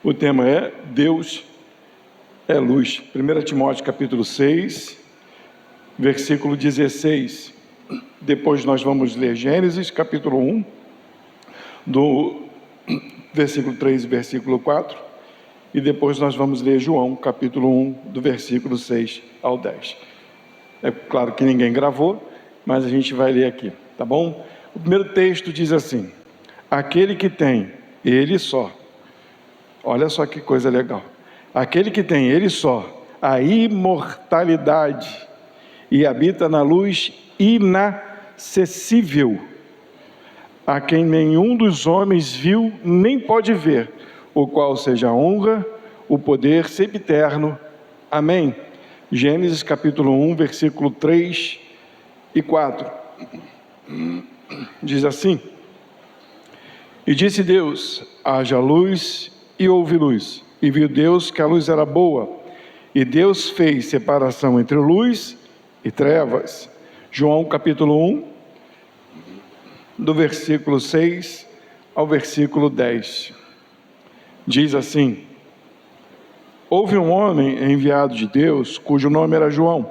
O tema é Deus é luz. 1 Timóteo capítulo 6, versículo 16. Depois nós vamos ler Gênesis capítulo 1, do versículo 3 e versículo 4. E depois nós vamos ler João capítulo 1, do versículo 6 ao 10. É claro que ninguém gravou, mas a gente vai ler aqui, tá bom? O primeiro texto diz assim: aquele que tem, ele só. Olha só que coisa legal. Aquele que tem, ele só, a imortalidade e habita na luz inacessível, a quem nenhum dos homens viu nem pode ver, o qual seja a honra, o poder sempiterno. Amém. Gênesis capítulo 1, versículo 3 e 4. Diz assim: e disse Deus, haja luz, e houve luz. E viu Deus que a luz era boa, e Deus fez separação entre luz e trevas. João capítulo 1, do versículo 6 ao versículo 10. Diz assim: houve um homem enviado de Deus, cujo nome era João.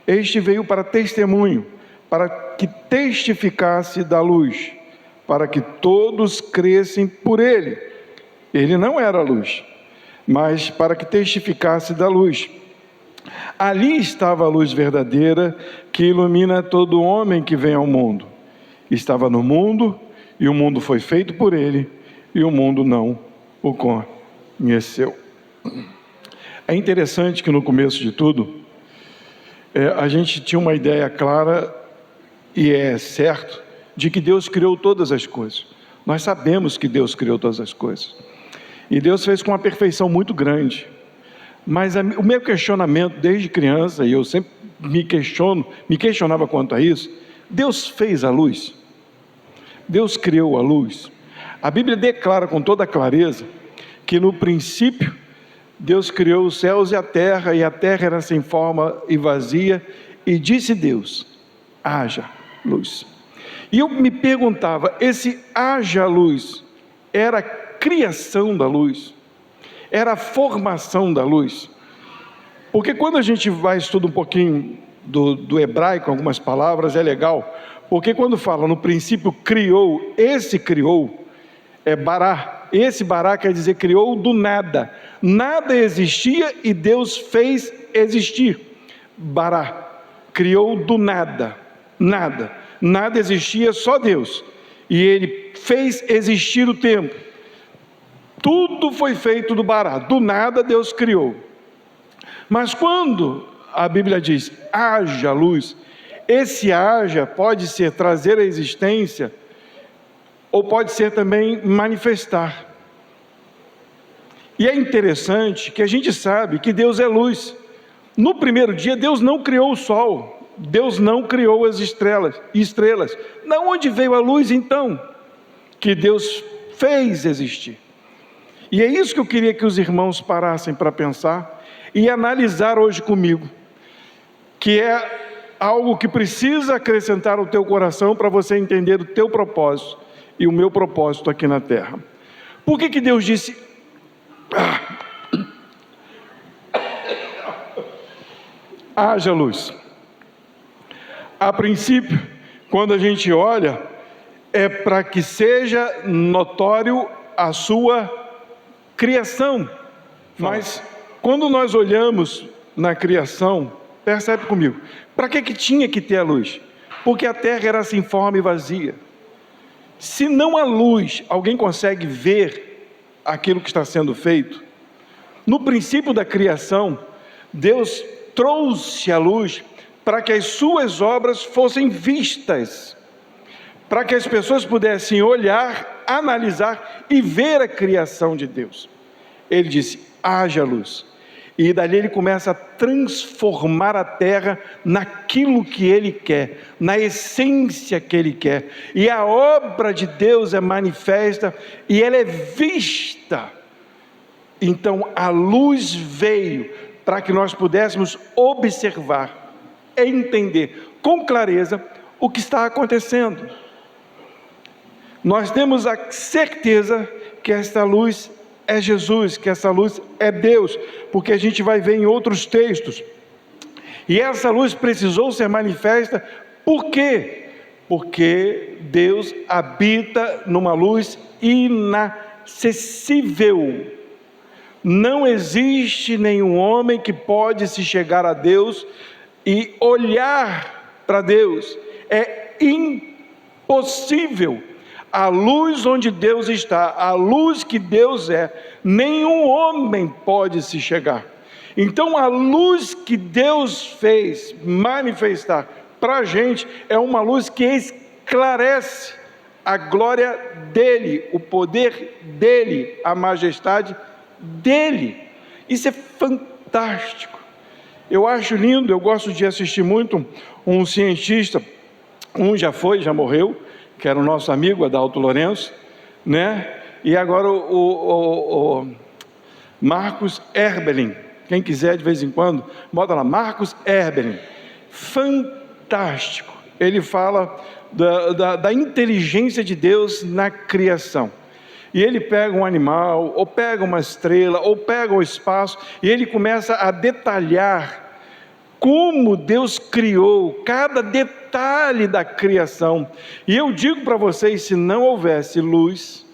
Este veio para testemunho, para que testificasse da luz, para que todos crescem por ele. Ele não era a luz, mas para que testificasse da luz. Ali estava a luz verdadeira, que ilumina todo homem que vem ao mundo. Estava no mundo, e o mundo foi feito por ele, e o mundo não o conheceu. É interessante que no começo de tudo, a gente tinha uma ideia clara, e é certo, de que Deus criou todas as coisas. Nós sabemos que Deus criou todas as coisas. E Deus fez com uma perfeição muito grande. Mas o meu questionamento desde criança, e eu sempre me questionava quanto a isso: Deus fez a luz? Deus criou a luz? A Bíblia declara com toda clareza que no princípio Deus criou os céus e a terra era sem forma e vazia, e disse Deus: haja luz. E eu me perguntava, esse haja luz era a criação da luz? Era a formação da luz? Porque quando a gente vai estudar um pouquinho do hebraico, algumas palavras, é legal, porque quando fala no princípio criou, esse criou é bará. Esse bará quer dizer criou do nada. Nada existia e Deus fez existir. Bará, criou do nada. Nada existia, só Deus. E Ele fez existir o tempo. Tudo foi feito do bará, do nada Deus criou. Mas quando a Bíblia diz haja luz, esse haja pode ser trazer à existência, ou pode ser também manifestar. E é interessante que a gente sabe que Deus é luz. No primeiro dia Deus não criou o sol, Deus não criou as estrelas. Da onde veio a luz então? Que Deus fez existir. E é isso que eu queria que os irmãos parassem para pensar e analisar hoje comigo, que é algo que precisa acrescentar ao teu coração para você entender o teu propósito e o meu propósito aqui na terra. Por que Deus disse haja luz? A princípio, quando a gente olha, é para que seja notório a sua criação. Mas quando nós olhamos na criação, percebe comigo, para que tinha que ter a luz? Porque a terra era sem forma e vazia. Se não há luz, alguém consegue ver aquilo que está sendo feito? No princípio da criação, Deus trouxe a luz para que as suas obras fossem vistas, para que as pessoas pudessem olhar, analisar e ver a criação de Deus. Ele disse, haja luz. E dali ele começa a transformar a terra naquilo que ele quer, na essência que ele quer. E a obra de Deus é manifesta e ela é vista. Então a luz veio para que nós pudéssemos observar, entender com clareza o que está acontecendo. Nós temos a certeza que esta luz é Jesus, que essa luz é Deus, porque a gente vai ver em outros textos. E essa luz precisou ser manifesta, por quê? Porque Deus habita numa luz inacessível. Não existe nenhum homem que pode se chegar a Deus e olhar para Deus. É impossível. A luz onde Deus está, a luz que Deus é, nenhum homem pode se chegar. Então a luz que Deus fez manifestar para a gente é uma luz que esclarece a glória dEle, o poder dEle, a majestade dEle. Isso é fantástico. Eu acho lindo, eu gosto de assistir muito um cientista, já morreu, que era o nosso amigo Adalto Lourenço, né? E agora o Marcos Erbelin, quem quiser de vez em quando, bota lá, Marcos Erbelin, fantástico. Ele fala da inteligência de Deus na criação. E ele pega um animal, ou pega uma estrela, ou pega o espaço, e ele começa a detalhar como Deus criou cada detalhe da criação. E eu digo para vocês, se não houvesse luz,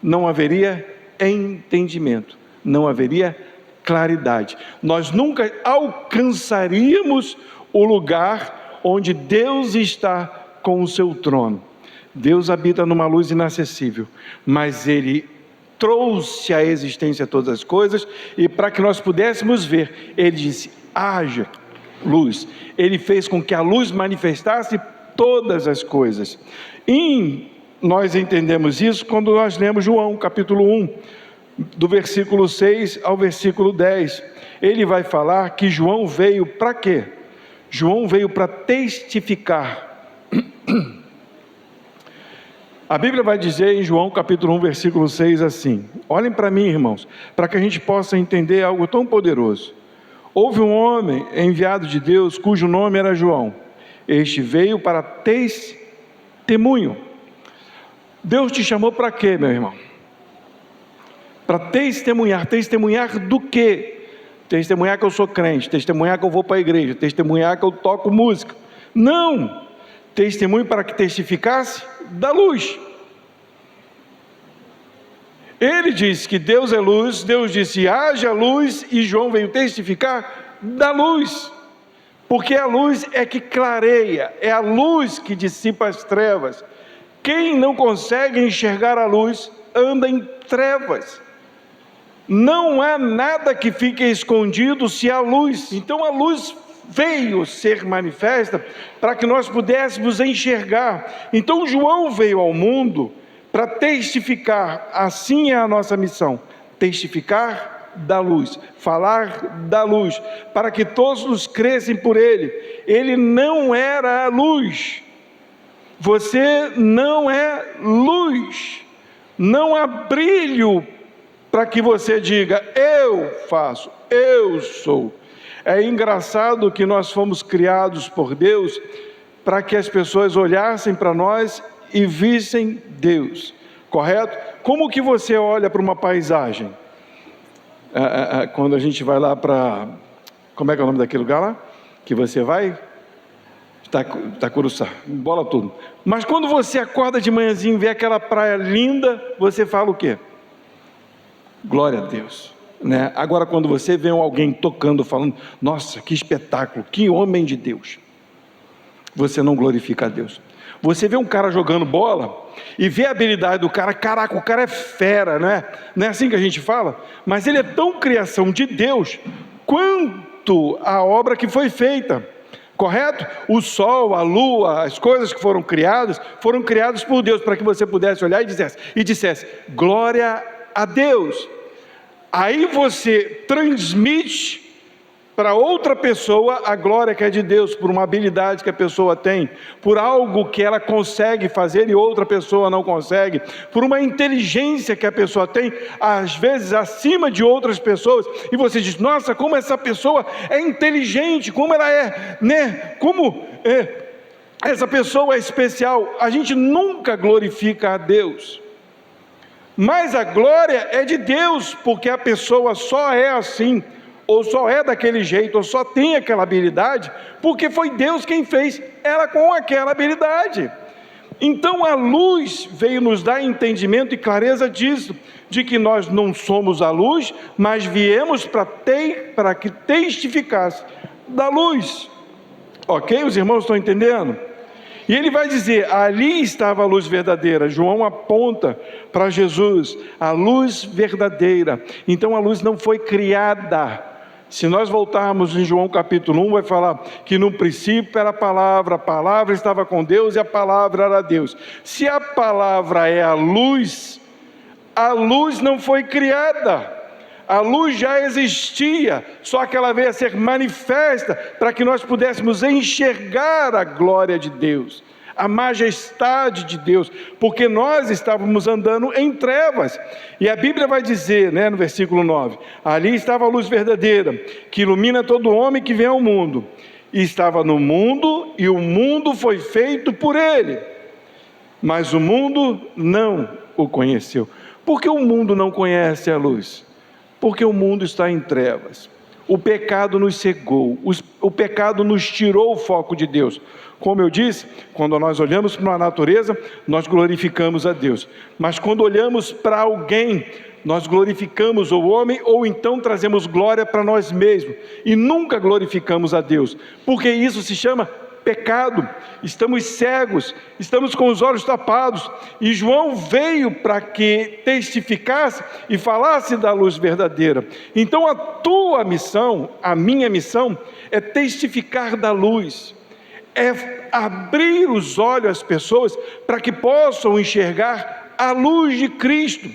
não haveria entendimento, não haveria claridade. Nós nunca alcançaríamos o lugar onde Deus está com o seu trono. Deus habita numa luz inacessível, mas Ele trouxe à existência todas as coisas, e para que nós pudéssemos ver, Ele disse, haja luz. Ele fez com que a luz manifestasse todas as coisas. E nós entendemos isso quando nós lemos João, capítulo 1, do versículo 6 ao versículo 10. Ele vai falar que João veio para quê? João veio para testificar. A Bíblia vai dizer em João capítulo 1, versículo 6 assim, olhem para mim, irmãos, para que a gente possa entender algo tão poderoso. Houve um homem enviado de Deus, cujo nome era João. Este veio para testemunho. Deus te chamou para quê, meu irmão? Para testemunhar. Testemunhar do quê? Testemunhar que eu sou crente, testemunhar que eu vou para a igreja, testemunhar que eu toco música. Não! Testemunho para que testificasse da luz. Ele disse que Deus é luz, Deus disse haja luz, e João veio testificar da luz, porque a luz é que clareia, é a luz que dissipa as trevas. Quem não consegue enxergar a luz, anda em trevas. Não há nada que fique escondido se há luz. Então a luz veio ser manifesta para que nós pudéssemos enxergar. Então João veio ao mundo para testificar, assim é a nossa missão, testificar da luz, falar da luz, para que todos nos crescem por Ele. Ele não era a luz, você não é luz, não há brilho para que você diga, eu faço, eu sou. É engraçado que nós fomos criados por Deus para que as pessoas olhassem para nós e vissem Deus, correto? Como que você olha para uma paisagem? Quando a gente vai lá para, como é que é o nome daquele lugar lá? Que você vai? Itacuruçá, bola tudo. Mas quando você acorda de manhãzinho e vê aquela praia linda, você fala o quê? Glória a Deus. Né? Agora quando você vê alguém tocando, falando, nossa, que espetáculo, que homem de Deus, você não glorifica a Deus. Você vê um cara jogando bola e vê a habilidade do cara, caraca, o cara é fera, né? Não é assim que a gente fala? Mas ele é tão criação de Deus quanto a obra que foi feita, correto? O sol, a lua, as coisas que foram criadas por Deus, para que você pudesse olhar e dissesse, glória a Deus. Aí você transmite para outra pessoa a glória que é de Deus, por uma habilidade que a pessoa tem, por algo que ela consegue fazer e outra pessoa não consegue, por uma inteligência que a pessoa tem, às vezes acima de outras pessoas, e você diz, nossa, como essa pessoa é inteligente, como ela é, né? Como essa pessoa é especial. A gente nunca glorifica a Deus. Mas a glória é de Deus, porque a pessoa só é assim, ou só é daquele jeito, ou só tem aquela habilidade, porque foi Deus quem fez ela com aquela habilidade. Então a luz veio nos dar entendimento e clareza disso, de que nós não somos a luz, mas viemos para que testificasse da luz. Ok? Os irmãos estão entendendo? E ele vai dizer, ali estava a luz verdadeira. João aponta para Jesus, a luz verdadeira. Então a luz não foi criada. Se nós voltarmos em João capítulo 1, vai falar que no princípio era a palavra estava com Deus e a palavra era Deus. Se a palavra é a luz não foi criada. A luz já existia, só que ela veio a ser manifesta para que nós pudéssemos enxergar a glória de Deus, a majestade de Deus, porque nós estávamos andando em trevas. E a Bíblia vai dizer, no versículo 9, ali estava a luz verdadeira, que ilumina todo homem que vem ao mundo. E estava no mundo, e o mundo foi feito por ele, mas o mundo não o conheceu. Por que o mundo não conhece a luz? Porque o mundo está em trevas. O pecado nos cegou, o pecado nos tirou o foco de Deus. Como eu disse, quando nós olhamos para a natureza, nós glorificamos a Deus. Mas quando olhamos para alguém, nós glorificamos o homem, ou então trazemos glória para nós mesmos. E nunca glorificamos a Deus, porque isso se chama pecado. Estamos cegos, estamos com os olhos tapados, e João veio para que testificasse e falasse da luz verdadeira. Então a tua missão, a minha missão, é testificar da luz, é abrir os olhos às pessoas para que possam enxergar a luz de Cristo,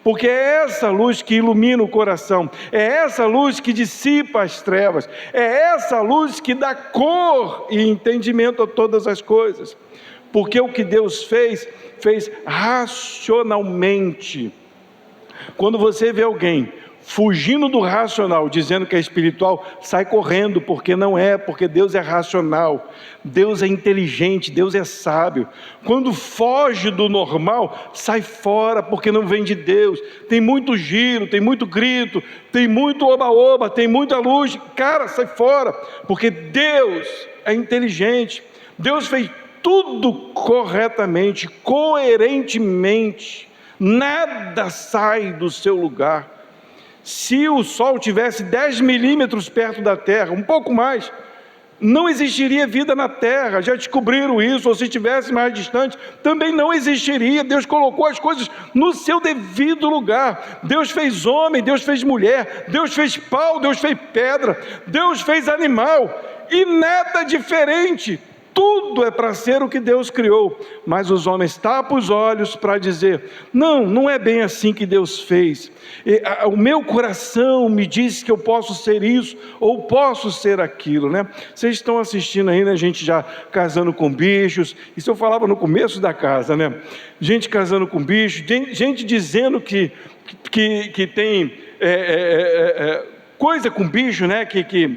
porque é essa luz que ilumina o coração, é essa luz que dissipa as trevas, é essa luz que dá cor e entendimento a todas as coisas, porque o que Deus fez racionalmente. Quando você vê alguém fugindo do racional, dizendo que é espiritual, sai correndo, porque não é, porque Deus é racional, Deus é inteligente, Deus é sábio. Quando foge do normal, sai fora, porque não vem de Deus. Tem muito giro, tem muito grito, tem muito oba-oba, tem muita luz, cara, sai fora, porque Deus é inteligente, Deus fez tudo corretamente, coerentemente, nada sai do seu lugar. Se o Sol tivesse 10 milímetros perto da Terra, um pouco mais, não existiria vida na Terra. Já descobriram isso, ou se estivesse mais distante, também não existiria. Deus colocou as coisas no seu devido lugar. Deus fez homem, Deus fez mulher, Deus fez pau, Deus fez pedra, Deus fez animal, e nada diferente. Tudo é para ser o que Deus criou, mas os homens tapam os olhos para dizer, não é bem assim que Deus fez. O meu coração me diz que eu posso ser isso, ou posso ser aquilo, Vocês estão assistindo aí, gente já casando com bichos, isso eu falava no começo da casa, Gente casando com bichos, gente dizendo que tem coisa com bicho,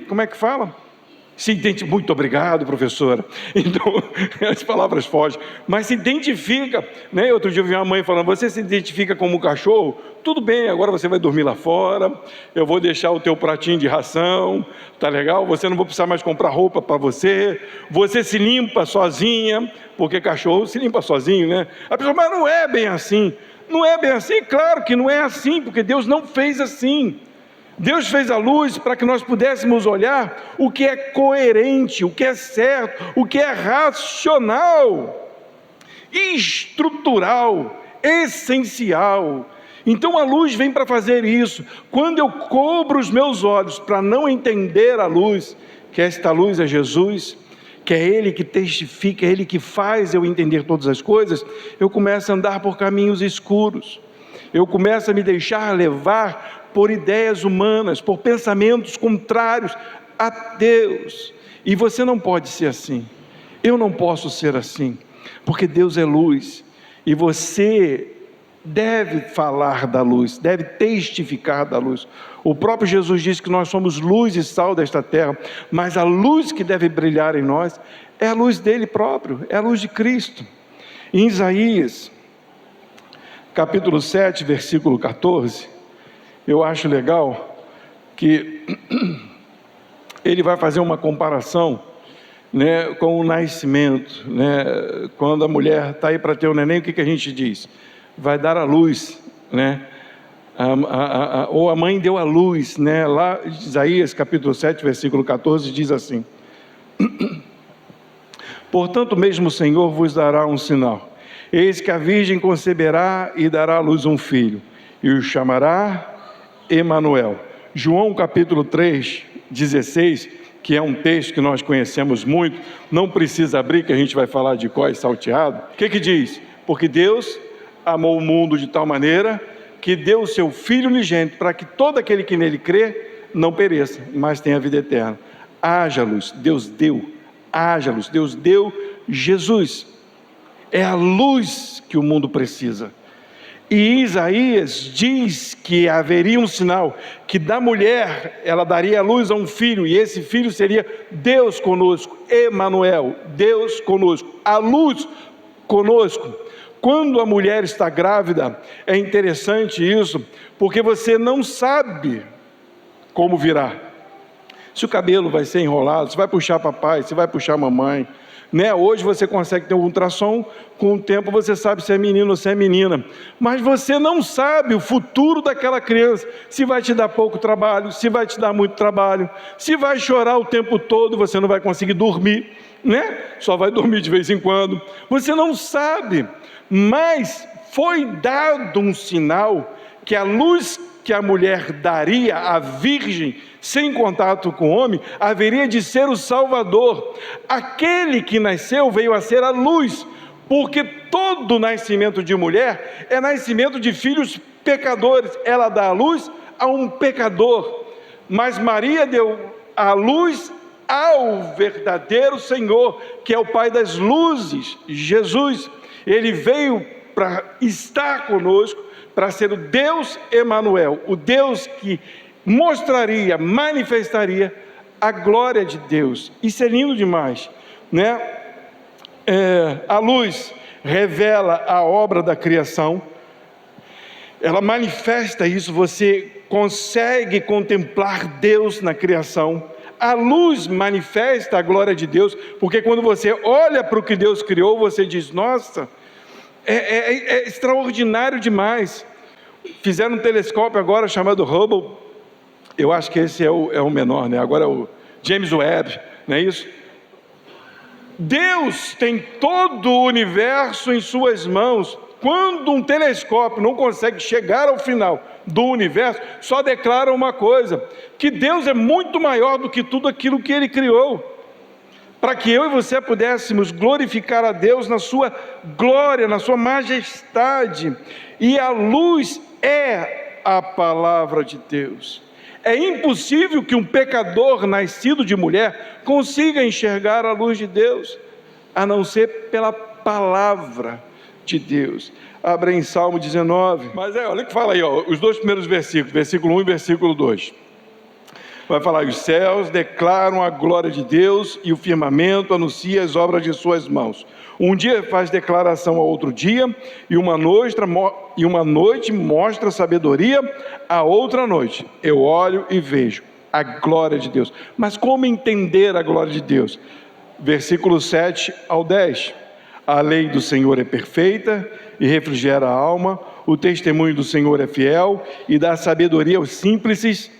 como é que fala? Muito obrigado, professora. Então, as palavras fogem, mas se identifica, Outro dia eu vi uma mãe falando, você se identifica como um cachorro? Tudo bem, agora você vai dormir lá fora, eu vou deixar o teu pratinho de ração, tá legal? Você não vai precisar mais comprar roupa para você se limpa sozinha, porque cachorro se limpa sozinho, A pessoa, mas não é bem assim. Não é bem assim? Claro que não é assim, porque Deus não fez assim. Deus fez a luz para que nós pudéssemos olhar o que é coerente, o que é certo, o que é racional, estrutural, essencial. Então a luz vem para fazer isso. Quando eu cobro os meus olhos para não entender a luz, que esta luz é Jesus, que é Ele que testifica, é Ele que faz eu entender todas as coisas, eu começo a andar por caminhos escuros, eu começo a me deixar levar por ideias humanas, por pensamentos contrários a Deus. E você não pode ser assim, eu não posso ser assim, porque Deus é luz, e você deve falar da luz, deve testificar da luz. O próprio Jesus disse que nós somos luz e sal desta terra, mas a luz que deve brilhar em nós é a luz dele próprio, é a luz de Cristo. Em Isaías capítulo 7, versículo 14, eu acho legal que ele vai fazer uma comparação, né, com o nascimento, né? Quando a mulher está aí para ter o neném, o que a gente diz? Vai dar à luz, né? Ou a mãe deu à luz, né? Lá Isaías capítulo 7, versículo 14 diz assim: portanto mesmo o Senhor vos dará um sinal, eis que a virgem conceberá e dará à luz um filho, e o chamará Emanuel. João capítulo 3, 16, que é um texto que nós conhecemos muito, não precisa abrir, que a gente vai falar de cor e salteado. O que diz? Porque Deus amou o mundo de tal maneira que deu o seu Filho unigênito, para que todo aquele que nele crê não pereça, mas tenha vida eterna. Haja luz, Deus deu. Haja luz, Deus deu Jesus. É a luz que o mundo precisa. E Isaías diz que haveria um sinal, que da mulher ela daria à luz a um filho, e esse filho seria Deus conosco, Emanuel, Deus conosco, a luz conosco. Quando a mulher está grávida, é interessante isso, porque você não sabe como virá. Se o cabelo vai ser enrolado, se vai puxar papai, se vai puxar mamãe, né? Hoje você consegue ter um ultrassom, com o tempo você sabe se é menino ou se é menina, mas você não sabe o futuro daquela criança, se vai te dar pouco trabalho, se vai te dar muito trabalho, se vai chorar o tempo todo, você não vai conseguir dormir, né? Só vai dormir de vez em quando, você não sabe, mas foi dado um sinal que a luz que a mulher daria à virgem, sem contato com o homem, haveria de ser o Salvador. Aquele que nasceu veio a ser a luz, porque todo nascimento de mulher é nascimento de filhos pecadores. Ela dá a luz a um pecador, mas Maria deu a luz ao verdadeiro Senhor, que é o Pai das luzes, Jesus. Ele veio para estar conosco, para ser o Deus Emanuel, o Deus que mostraria, manifestaria a glória de Deus. Isso é lindo demais, né? A luz revela a obra da criação, ela manifesta isso, você consegue contemplar Deus na criação. A luz manifesta a glória de Deus, porque quando você olha para o que Deus criou, você diz: nossa, é extraordinário demais. Fizeram um telescópio agora chamado Hubble, eu acho que esse é o menor, né? Agora é o James Webb, não é isso? Deus tem todo o universo em suas mãos. Quando um telescópio não consegue chegar ao final do universo, só declara uma coisa: que Deus é muito maior do que tudo aquilo que Ele criou. Para que eu e você pudéssemos glorificar a Deus na sua glória, na sua majestade. E a luz é a palavra de Deus. É impossível que um pecador nascido de mulher consiga enxergar a luz de Deus, a não ser pela palavra de Deus. Abra em Salmo 19. Mas olha o que fala aí, os dois primeiros versículos, versículo 1 e versículo 2. Vai falar: os céus declaram a glória de Deus, e o firmamento anuncia as obras de suas mãos. Um dia faz declaração a outro dia, e uma noite mostra sabedoria a outra noite. Eu olho e vejo a glória de Deus. Mas como entender a glória de Deus? Versículo 7 ao 10. A lei do Senhor é perfeita e refrigera a alma. O testemunho do Senhor é fiel e dá sabedoria aos simples.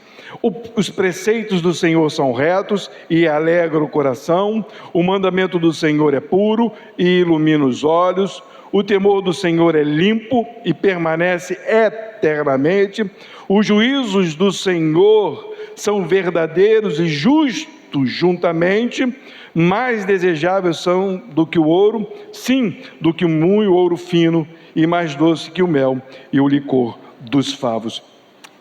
Os preceitos do Senhor são retos e alegram o coração. O mandamento do Senhor é puro e ilumina os olhos. O temor do Senhor é limpo e permanece eternamente. Os juízos do Senhor são verdadeiros e justos juntamente. Mais desejáveis são do que o ouro, sim, do que muito ouro fino, e mais doce que o mel e o licor dos favos.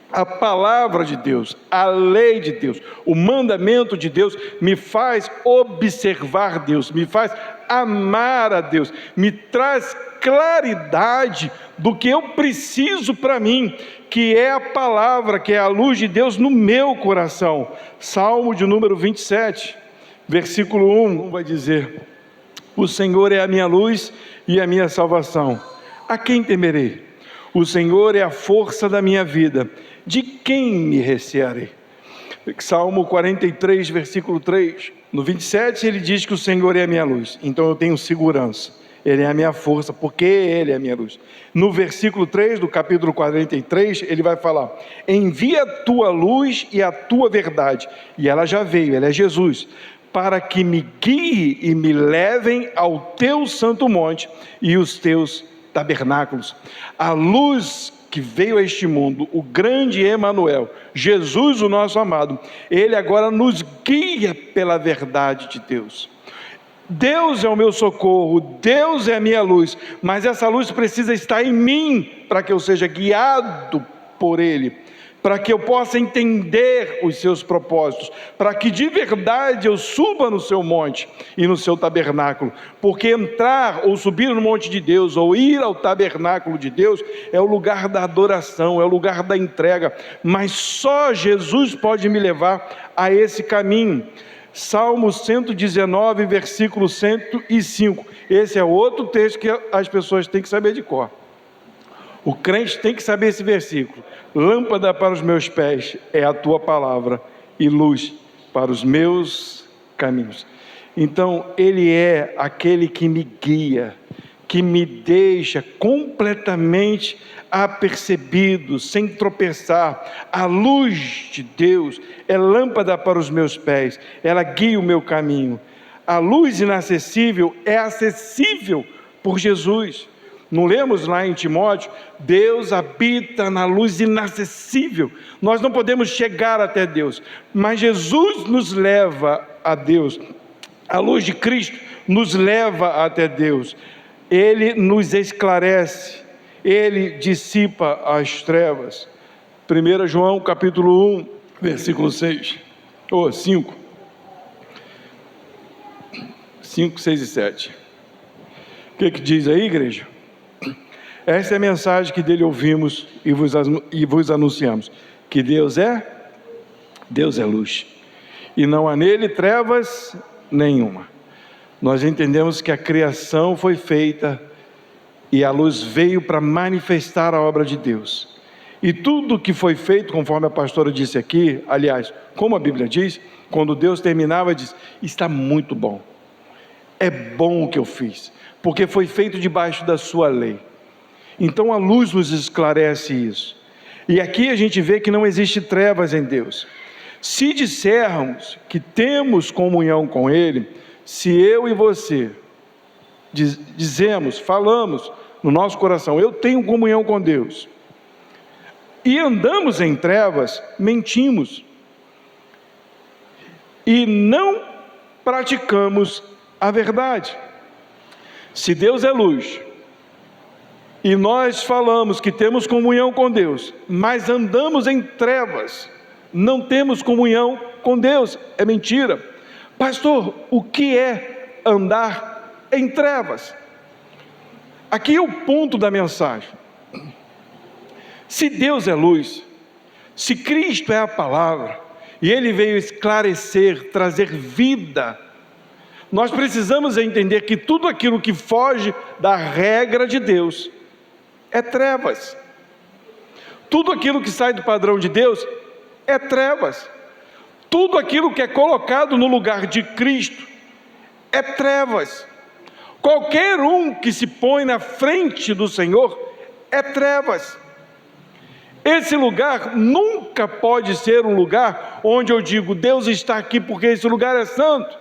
A palavra de Deus, a lei de Deus, o mandamento de Deus me faz observar Deus, me faz amar a Deus, me traz claridade do que eu preciso para mim, que é a palavra, que é a luz de Deus no meu coração. Salmo de número 27, versículo 1 vai dizer: o Senhor é a minha luz e a minha salvação, a quem temerei? O Senhor é a força da minha vida. De quem me recearei? Salmo 43, versículo 3. No 27 ele diz que o Senhor é a minha luz. Então eu tenho segurança. Ele é a minha força, porque Ele é a minha luz. No versículo 3 do capítulo 43, ele vai falar: envia a tua luz e a tua verdade. E ela já veio, ela é Jesus. Para que me guie e me levem ao teu santo monte e os teus tabernáculos. A luz que veio a este mundo, o grande Emanuel, Jesus, o nosso amado, Ele agora nos guia pela verdade de Deus. Deus é o meu socorro, Deus é a minha luz, mas essa luz precisa estar em mim, para que eu seja guiado por Ele, para que eu possa entender os seus propósitos, para que de verdade eu suba no seu monte e no seu tabernáculo, porque entrar ou subir no monte de Deus, ou ir ao tabernáculo de Deus, é o lugar da adoração, é o lugar da entrega, mas só Jesus pode me levar a esse caminho. Salmo 119, versículo 105, esse é outro texto que as pessoas têm que saber de cor. O crente tem que saber esse versículo: lâmpada para os meus pés é a tua palavra e luz para os meus caminhos. Então Ele é aquele que me guia, que me deixa completamente apercebido, sem tropeçar. A luz de Deus é lâmpada para os meus pés, ela guia o meu caminho. A luz inacessível é acessível por Jesus. Não lemos lá em Timóteo? Deus habita na luz inacessível. Nós não podemos chegar até Deus, mas Jesus nos leva a Deus. A luz de Cristo nos leva até Deus. Ele nos esclarece, Ele dissipa as trevas. 1 João capítulo 1, versículo 6, ou 5, 6 e 7. O que diz aí, igreja? Essa é a mensagem que dele ouvimos e vos anunciamos: que Deus é luz, e não há nele trevas nenhuma. Nós entendemos que a criação foi feita e a luz veio para manifestar a obra de Deus. E tudo que foi feito, conforme a pastora disse aqui, aliás, como a Bíblia diz, quando Deus terminava, diz: está muito bom. É bom o que eu fiz, porque foi feito debaixo da sua lei. Então a luz nos esclarece isso. E aqui a gente vê que não existe trevas em Deus. Se dissermos que temos comunhão com Ele, se eu e você dizemos, falamos no nosso coração: eu tenho comunhão com Deus, e andamos em trevas, mentimos e não praticamos a verdade. Se Deus é luz e nós falamos que temos comunhão com Deus, mas andamos em trevas, não temos comunhão com Deus, é mentira. Pastor, o que é andar em trevas? Aqui é o ponto da mensagem. Se Deus é luz, se Cristo é a palavra, e Ele veio esclarecer, trazer vida, nós precisamos entender que tudo aquilo que foge da regra de Deus é trevas. Tudo aquilo que sai do padrão de Deus é trevas. Tudo aquilo que é colocado no lugar de Cristo é trevas. Qualquer um que se põe na frente do Senhor é trevas. Esse lugar nunca pode ser um lugar onde eu digo: Deus está aqui porque esse lugar é santo.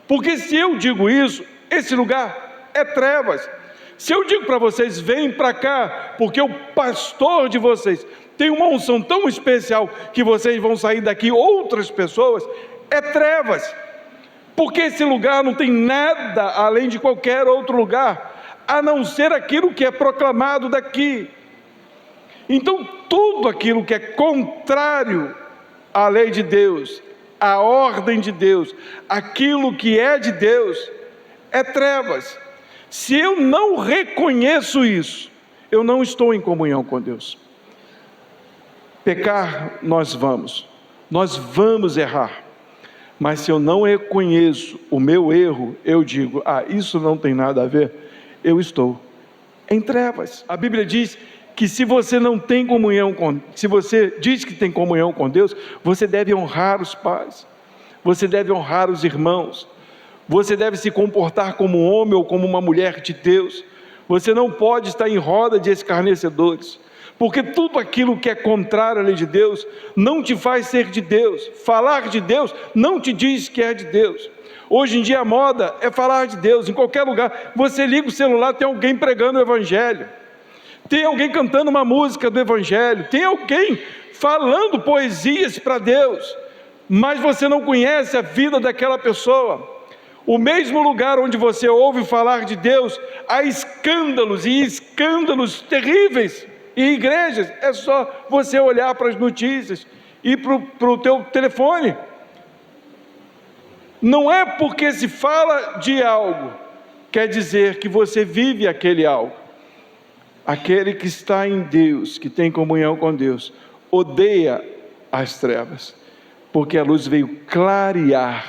Porque se eu digo isso, esse lugar é trevas. Se eu digo para vocês: vem para cá, porque o pastor de vocês tem uma unção tão especial que vocês vão sair daqui outras pessoas, é trevas. Porque esse lugar não tem nada além de qualquer outro lugar, a não ser aquilo que é proclamado daqui. Então tudo aquilo que é contrário à lei de Deus, à ordem de Deus, aquilo que é de Deus, é trevas. Se eu não reconheço isso, eu não estou em comunhão com Deus. Pecar nós vamos errar, mas se eu não reconheço o meu erro, eu digo: isso não tem nada a ver, eu estou em trevas. A Bíblia diz que se você não tem se você diz que tem comunhão com Deus, você deve honrar os pais, você deve honrar os irmãos, você deve se comportar como um homem ou como uma mulher de Deus. Você não pode estar em roda de escarnecedores, porque tudo aquilo que é contrário à lei de Deus não te faz ser de Deus. Falar de Deus não te diz que é de Deus. Hoje em dia a moda é falar de Deus. Em qualquer lugar, você liga o celular, tem alguém pregando o Evangelho, tem alguém cantando uma música do Evangelho, tem alguém falando poesias para Deus, mas você não conhece a vida daquela pessoa. O mesmo lugar onde você ouve falar de Deus, há escândalos e escândalos terríveis em igrejas. É só você olhar para as notícias e para o teu telefone. Não é porque se fala de algo, quer dizer que você vive aquele algo. Aquele que está em Deus, que tem comunhão com Deus, odeia as trevas, porque a luz veio clarear,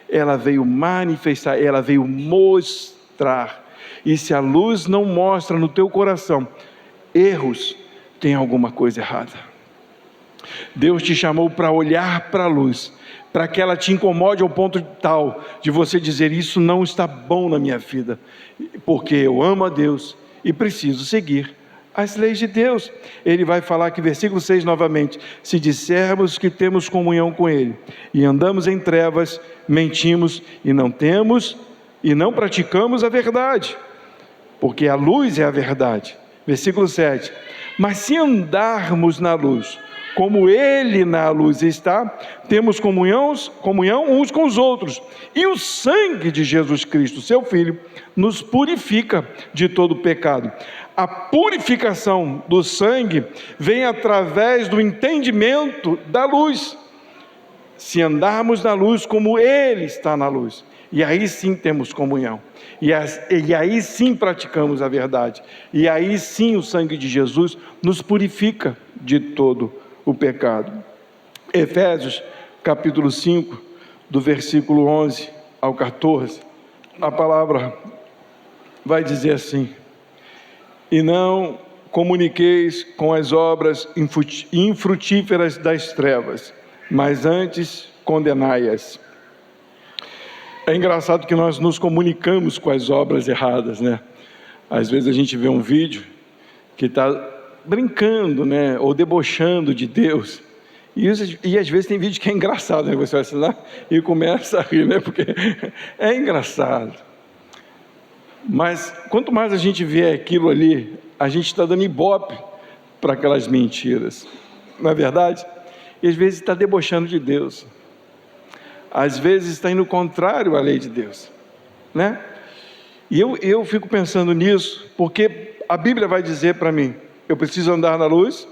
ela veio manifestar, ela veio mostrar. E se a luz não mostra no teu coração erros, tem alguma coisa errada. Deus te chamou para olhar para a luz, para que ela te incomode ao ponto tal de você dizer: isso não está bom na minha vida, porque eu amo a Deus e preciso seguir as leis de Deus. Ele vai falar aqui, versículo 6 novamente: se dissermos que temos comunhão com Ele e andamos em trevas, mentimos e não praticamos a verdade, porque a luz é a verdade. Versículo 7: mas se andarmos na luz, como Ele na luz está, temos comunhão uns com os outros, e o sangue de Jesus Cristo, seu Filho, nos purifica de todo pecado. A purificação do sangue vem através do entendimento da luz. Se andarmos na luz como Ele está na luz, e aí sim temos comunhão, e aí sim praticamos a verdade, e aí sim o sangue de Jesus nos purifica de todo o pecado. Efésios capítulo 5, do versículo 11 ao 14, a palavra vai dizer assim: e não comuniqueis com as obras infrutíferas das trevas, mas antes condenai-as. É engraçado que nós nos comunicamos com as obras erradas, né? Às vezes a gente vê um vídeo que está brincando, né? Ou debochando de Deus, e às vezes tem vídeo que é engraçado, né? Você vai assinar e começa a rir, né? Porque é engraçado. Mas quanto mais a gente vê aquilo ali, a gente está dando ibope para aquelas mentiras, não é verdade? E às vezes está debochando de Deus, às vezes está indo contrário à lei de Deus, né? E eu fico pensando nisso, porque a Bíblia vai dizer para mim: eu preciso andar na luz,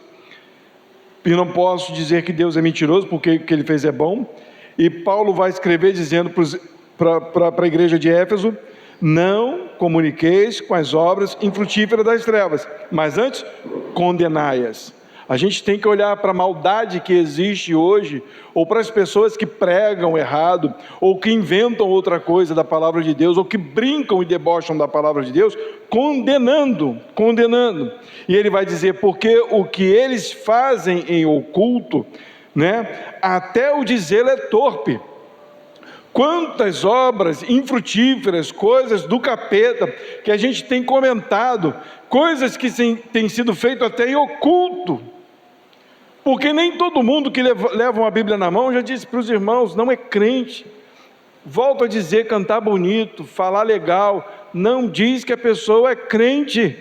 e não posso dizer que Deus é mentiroso, porque o que Ele fez é bom. E Paulo vai escrever dizendo para a igreja de Éfeso: não comuniqueis com as obras infrutíferas das trevas, mas antes condenai-as. A gente tem que olhar para a maldade que existe hoje, ou para as pessoas que pregam errado, ou que inventam outra coisa da palavra de Deus, ou que brincam e debocham da palavra de Deus, condenando. E ele vai dizer: porque o que eles fazem em oculto, né, até o dizê-lo é torpe. Quantas obras infrutíferas, coisas do capeta, que a gente tem comentado, coisas que têm sido feitas até em oculto, porque nem todo mundo que leva uma Bíblia na mão, já disse para os irmãos, não é crente. Volto a dizer, cantar bonito, falar legal, não diz que a pessoa é crente,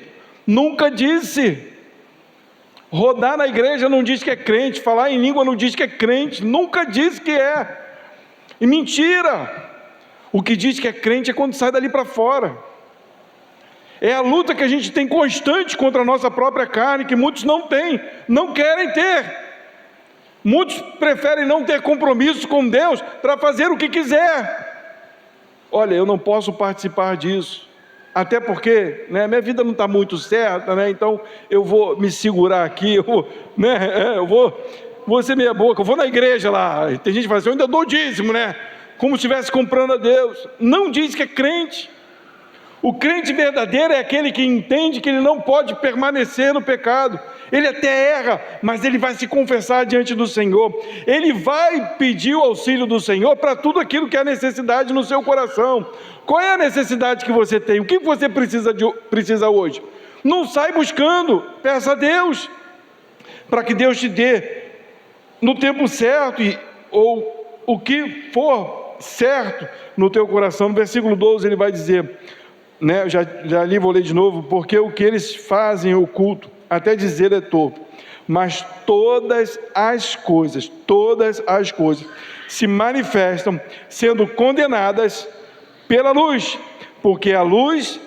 nunca disse. Rodar na igreja não diz que é crente, falar em língua não diz que é crente, nunca diz que é. E mentira! O que diz que é crente é quando sai dali para fora. É a luta que a gente tem constante contra a nossa própria carne, que muitos não têm, não querem ter. Muitos preferem não ter compromisso com Deus para fazer o que quiser. Olha, eu não posso participar disso, até porque, né, minha vida não está muito certa, né, então eu vou me segurar aqui, eu vou ser meia boca, eu vou na igreja lá. Tem gente que fala assim: eu ainda dou dízimo, né? Como se estivesse comprando a Deus. Não diz que é crente. O crente verdadeiro é aquele que entende que ele não pode permanecer no pecado. Ele até erra, mas ele vai se confessar diante do Senhor. Ele vai pedir o auxílio do Senhor para tudo aquilo que é necessidade no seu coração. Qual é a necessidade que você tem? O que você precisa hoje? Não sai buscando, peça a Deus, para que Deus te dê no tempo certo, ou o que for certo no teu coração. No versículo 12 ele vai dizer, né, já li, vou ler de novo, porque o que eles fazem oculto, até dizer é torpe, mas todas as coisas se manifestam sendo condenadas pela luz, porque a luz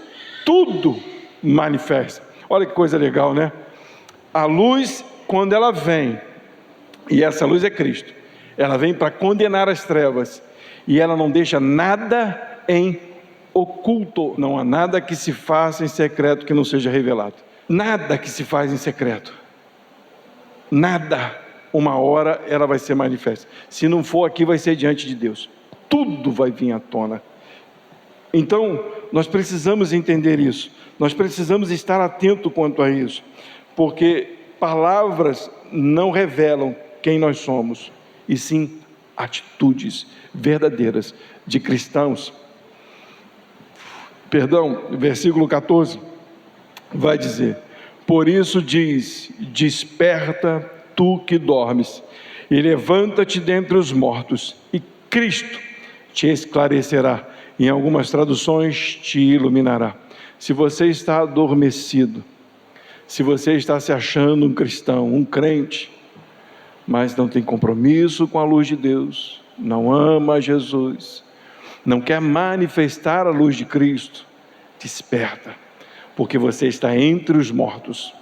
tudo manifesta. Olha que coisa legal, né? A luz, quando ela vem, e essa luz é Cristo, ela vem para condenar as trevas, e ela não deixa nada em oculto. Não há nada que se faça em secreto que não seja revelado. Nada que se faz em secreto. Nada. Uma hora ela vai ser manifesta. Se não for aqui, vai ser diante de Deus. Tudo vai vir à tona. Então, nós precisamos entender isso. Nós precisamos estar atento quanto a isso. Porque palavras não revelam quem nós somos, e sim atitudes verdadeiras de cristãos. Versículo 14 vai dizer: por isso diz, desperta tu que dormes, e levanta-te dentre os mortos, e Cristo te esclarecerá. Em algumas traduções, te iluminará. Se você está adormecido, se você está se achando um cristão, um crente, mas não tem compromisso com a luz de Deus, não ama Jesus, não quer manifestar a luz de Cristo, desperta, porque você está entre os mortos.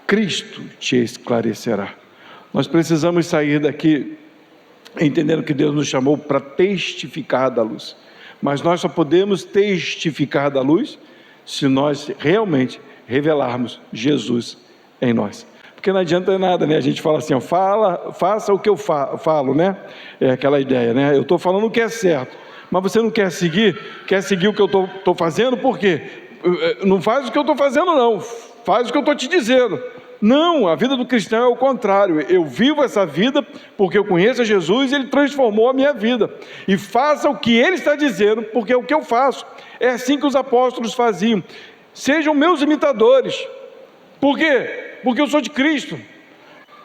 Cristo te esclarecerá. Nós precisamos sair daqui entendendo que Deus nos chamou para testificar da luz, mas nós só podemos testificar da luz se nós realmente revelarmos Jesus em nós. Porque não adianta nada, né? A gente fala assim, ó, faça o que eu falo, né? É aquela ideia, né? Eu estou falando o que é certo, mas você não quer seguir o que eu estou fazendo, por quê? Não faz o que eu estou fazendo, não, faz o que eu estou te dizendo. Não, a vida do cristão é o contrário. Eu vivo essa vida porque eu conheço Jesus e Ele transformou a minha vida. E faça o que Ele está dizendo, porque é o que eu faço. É assim que os apóstolos faziam. Sejam meus imitadores. Por quê? Porque eu sou de Cristo.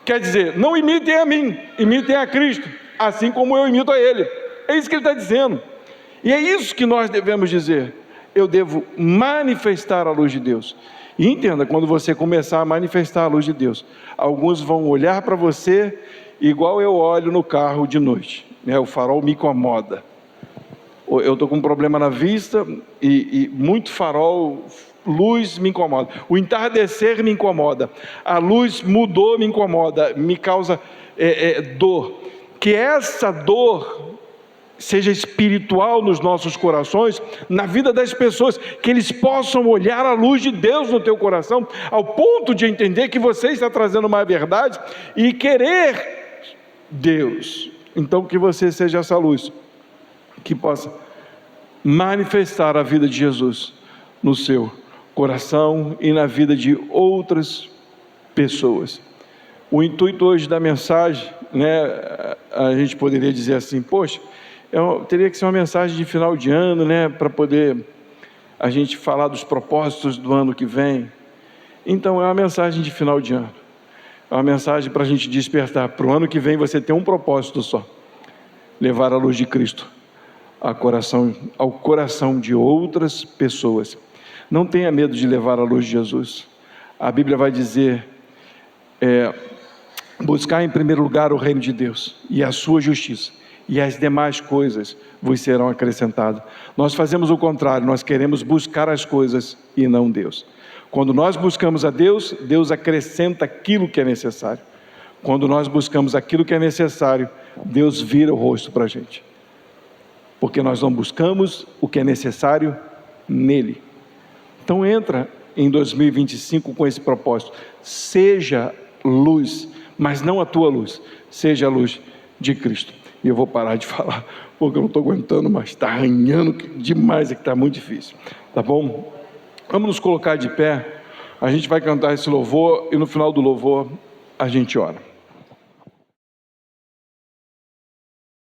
Quer dizer, não imitem a mim, imitem a Cristo, assim como eu imito a Ele. É isso que Ele está dizendo. E é isso que nós devemos dizer. Eu devo manifestar a luz de Deus. E entenda, quando você começar a manifestar a luz de Deus, alguns vão olhar para você igual eu olho no carro de noite, né? O farol me incomoda. Eu estou com um problema na vista e muito farol, luz me incomoda. O entardecer me incomoda. A luz mudou, me incomoda, me causa dor. Que essa dor seja espiritual nos nossos corações, na vida das pessoas, que eles possam olhar a luz de Deus no teu coração, ao ponto de entender que você está trazendo uma verdade e querer Deus. Então que você seja essa luz, que possa manifestar a vida de Jesus no seu coração e na vida de outras pessoas. O intuito hoje da mensagem, né, a gente poderia dizer assim, poxa, teria que ser uma mensagem de final de ano, né, para poder a gente falar dos propósitos do ano que vem. Então é uma mensagem de final de ano, é uma mensagem para a gente despertar. Para o ano que vem você tem um propósito só: levar a luz de Cristo ao coração de outras pessoas. Não tenha medo de levar a luz de Jesus. A Bíblia vai dizer, buscar em primeiro lugar o reino de Deus e a sua justiça, e as demais coisas vos serão acrescentadas. Nós fazemos o contrário, nós queremos buscar as coisas e não Deus. Quando nós buscamos a Deus, Deus acrescenta aquilo que é necessário. Quando nós buscamos aquilo que é necessário, Deus vira o rosto para a gente. Porque nós não buscamos o que é necessário nele. Então entra em 2025 com esse propósito: seja luz, mas não a tua luz, seja a luz de Cristo. E eu vou parar de falar, porque eu não estou aguentando, mas está arranhando demais, é que está muito difícil. Tá bom? Vamos nos colocar de pé, a gente vai cantar esse louvor e no final do louvor a gente ora.